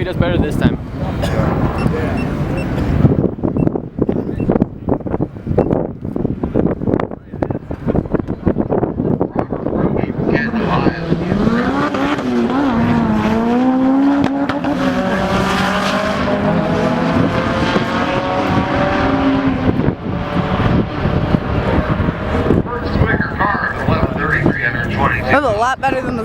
he does better this time. That's a lot better than the